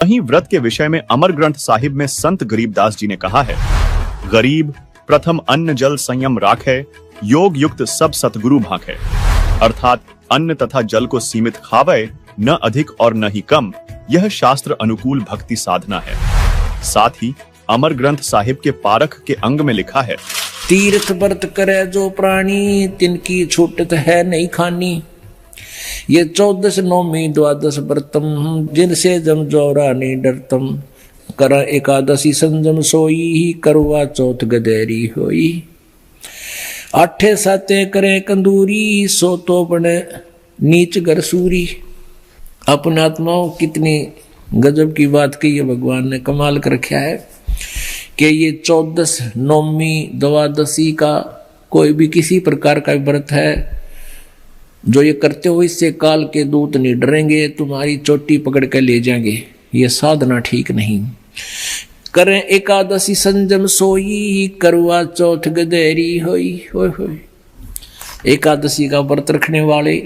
वहीं व्रत के विषय में अमर ग्रंथ साहिब में संत गरीबदास जी ने कहा है, गरीब प्रथम अन्न जल संयम राखे, योग युक्त सब सतगुरु भाखे। अर्थात अन्न तथा जल को सीमित खावे, न अधिक और न ही कम। यह शास्त्र अनुकूल भक्ति साधना है। साथ ही अमर ग्रंथ साहिब के पारख के अंग में लिखा है, तीर्थ व्रत करे जो प्राणी, तिनकी छूटत है नहीं खानी। ये 14 नौमी 12 व्रतम, जिनसे जम जोरा नहीं डरतम। कर एकादशी संजम सोई, करवा चौथ गदेरी होई। 8 साते करे कंदूरी, सो तो बने नीच घर सूरी। अपने आत्माओं कितनी गजब की बात कही है, भगवान ने कमाल कर रखा है कि ये 14 नौमी 12 का कोई भी किसी प्रकार का व्रत है, जो ये करते हो इससे काल के दूत नहीं डरेंगे, तुम्हारी चोटी पकड़ के ले जाएंगे। ये साधना ठीक नहीं। करें एकादशी संजम सोई, करवा चौथ गदेरी होई। होय होय। एकादशी का व्रत रखने वाले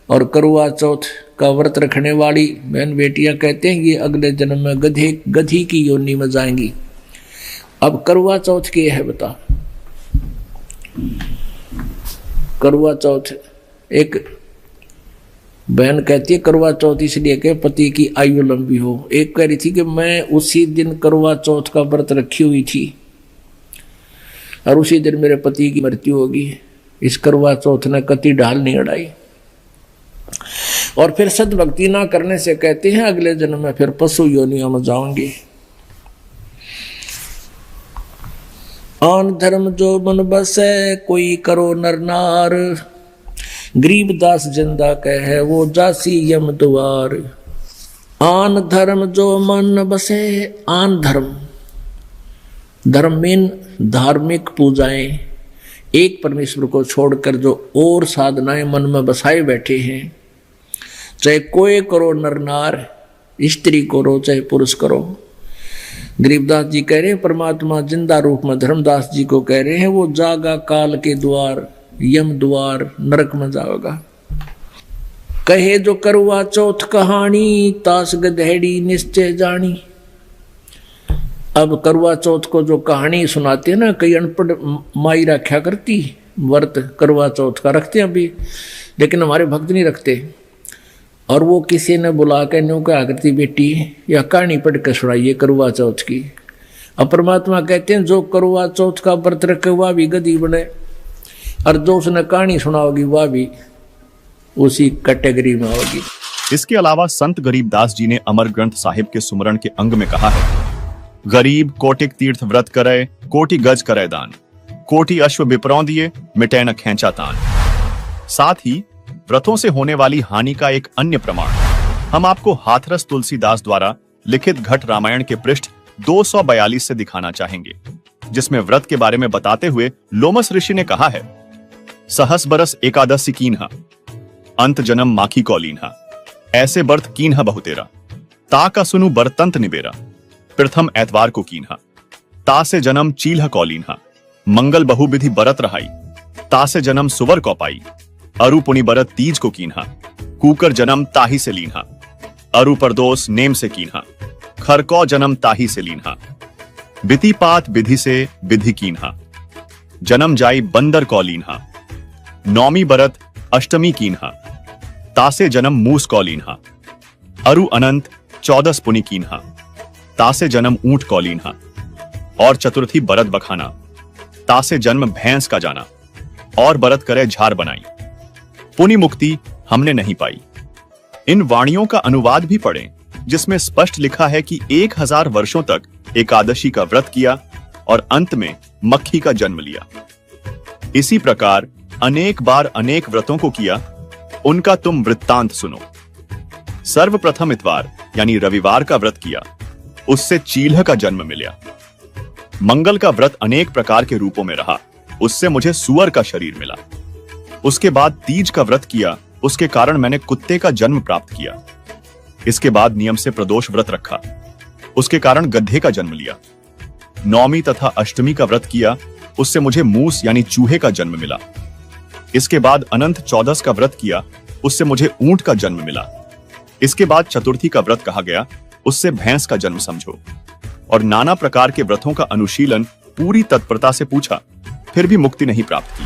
और करवा चौथ का व्रत रखने वाली बहन बेटियां कहते हैं ये अगले जन्म में गधी की योनि में जाएंगी। अब करवा चौथ के है बता। करवा चौथ एक बहन कहती है करवा चौथ इसलिए कि पति की आयु लंबी हो। एक कह रही थी कि मैं उसी दिन करवा चौथ का व्रत रखी हुई थी और उसी दिन मेरे पति की मृत्यु होगी। इस करवा चौथ ने कति ढाल नहीं अड़ाई। और फिर सद्भक्ति ना करने से कहते हैं अगले जन्म में फिर पशु योनियों में जाऊंगी। आन धर्म जो मन बसे, कोई करो नर नार। गरीबदास जिंदा कहे वो जासी यम द्वार। आन धर्म जो मन बसे, आन धर्म धर्म में धार्मिक पूजाएं, एक परमेश्वर को छोड़कर जो और साधनाएं मन में बसाए बैठे हैं, चाहे कोई करो नर नार, स्त्री करो चाहे पुरुष करो। गरीबदास जी कह रहे हैं परमात्मा जिंदा रूप में धर्मदास जी को कह रहे हैं वो जागा काल के द्वार, यम द्वार, नरक में जाओगा। कहे जो करवा चौथ कहानी, तास गधेड़ी निश्चय जानी। अब करवा चौथ को जो कहानी सुनाते हैं ना, कई अनपढ़ माई रखा करती व्रत करवा चौथ का रखते हैं अभी, लेकिन हमारे भक्त नहीं रखते। और वो किसी ने बुला के न्यू क्या करती, बेटी या कहानी पढ़ के सुनाइए करवा चौथ की। अब परमात्मा कहते हैं जो करवा चौथ का व्रत रखे वह भी गधी बने, और जो उसने कहानी सुनाओगी वह भी उसी कैटेगरी में होगी। इसके अलावा संत गरीबदास जी ने अमर ग्रंथ साहिब के सुमरण के अंग में कहा है, गरीब कोटिक तीर्थ व्रत करे, कोटि गज करे दान। कोटि अश्व विपरौं दिए, मिटे न खेचा तान। साथ ही व्रतों से होने वाली हानि का एक अन्य प्रमाण हम आपको हाथरस तुलसीदास द्वारा लिखित घट रामायण के पृष्ठ 242 से दिखाना चाहेंगे, जिसमें व्रत के बारे में बताते हुए लोमस ऋषि ने कहा है, सहस बरस एकादशी कीन्हा, अंत जन्म माखी कौलीन्हा। ऐसे बर्थ कीन्हा बहुतेरा, ता का सुनु बरतंत निबेरा। प्रथम एतवार को कीन्हा, ता से जन्म चील्हा कौलीन्हा। मंगल बहुविधि बरत रहाई, ता से जन्म सुवर कौ पाई। अरु पुनि बरत तीज को कीन्हा, कूकर जन्म ताही से लीन्हा। अरु परदोस नेम से कीन्हा, खरकौ जन्म ताही से लीन्हा। बिति पात विधि से विधि कीन्हा, जन्म जाई बंदर कौ लीन्हा। नौमी बरत अष्टमी कीन्हा, तासे जन्म मूस कौ लीन्हा। अरु अनंत 14 पुनि कीन्हा, तासे जन्म ऊंट कौ लीन्हा। और चतुर्थी बरत बखाना, तासे जन्म भैंस का जाना। और बरत करे झार बनाई, पुनि मुक्ति हमने नहीं पाई। इन वाणियों का अनुवाद भी पढ़ें, जिसमें स्पष्ट लिखा है कि 1000 वर्षों तक एकादशी का व्रत किया और अंत में मक्खी का जन्म लिया। इसी प्रकार अनेक बार अनेक व्रतों को किया, उनका तुम वृत्तांत सुनो। सर्वप्रथम इतवार यानी रविवार का व्रत किया, उससे चील्ह का जन्म मिला। मंगल का व्रत अनेक प्रकार के रूपों में रहा, उससे मुझे सुअर का शरीर मिला। उसके बाद तीज का व्रत किया, उसके कारण मैंने कुत्ते का जन्म प्राप्त किया। इसके बाद नियम से प्रदोष व्रत रखा, उसके कारण गड्ढे का जन्म लिया। नौमी तथा अष्टमी का व्रत किया, उससे मुझे मूस यानी चूहे का जन्म मिला। इसके बाद अनंत 14 का व्रत किया, उससे मुझे ऊंट का जन्म मिला। इसके बाद चतुर्थी का व्रत कहा गया, उससे भैंस का जन्म समझो। और नाना प्रकार के व्रतों का अनुशीलन पूरी तत्परता से पूछा, फिर भी मुक्ति नहीं प्राप्त की।